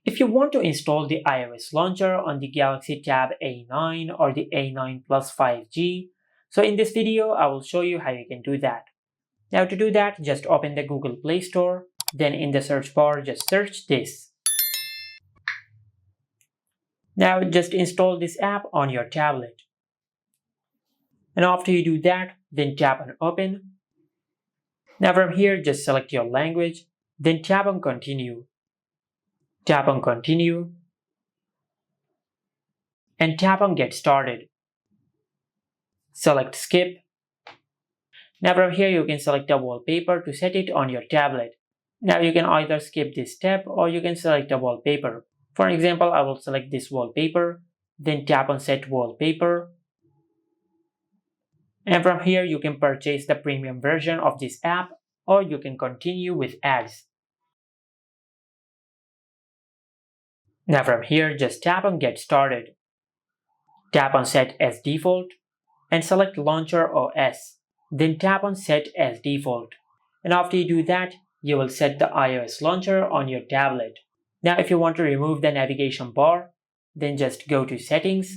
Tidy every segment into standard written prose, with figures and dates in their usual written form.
If you want to install the iOS launcher on the Galaxy Tab A9 or the A9 Plus 5G, so in this video I will show you how you can do that. Now to do that, just open the Google Play Store, then in the search bar just search this. Now just install this app on your tablet. And after you do that, then tap on Open. Now from here just select your language, then tap on Continue. Tap on Continue and tap on Get Started. Select Skip. Now from here you can select a wallpaper to set it on your tablet. Now you can either skip this step or you can select a wallpaper. For example, I will select this wallpaper, then tap on Set Wallpaper. And from here you can purchase the premium version of this app or you can continue with ads. Now from here just tap on Get Started. Tap on Set as Default and select Launcher OS. Then tap on Set as Default. And after you do that, you will set the iOS launcher on your tablet. Now if you want to remove the navigation bar, then just go to Settings.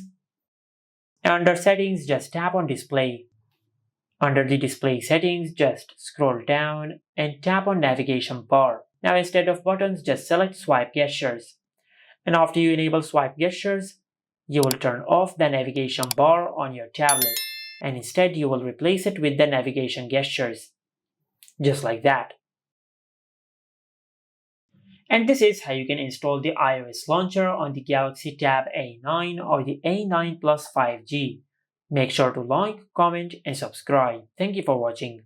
And under Settings, just tap on Display. Under the Display settings, just scroll down and tap on Navigation bar. Now instead of buttons, just select Swipe Gestures. And after you enable Swipe Gestures, you will turn off the navigation bar on your tablet. And instead you will replace it with the navigation gestures. Just like that. And this is how you can install the iOS launcher on the Galaxy Tab A9 or the A9 Plus 5G. Make sure to like, comment and subscribe. Thank you for watching.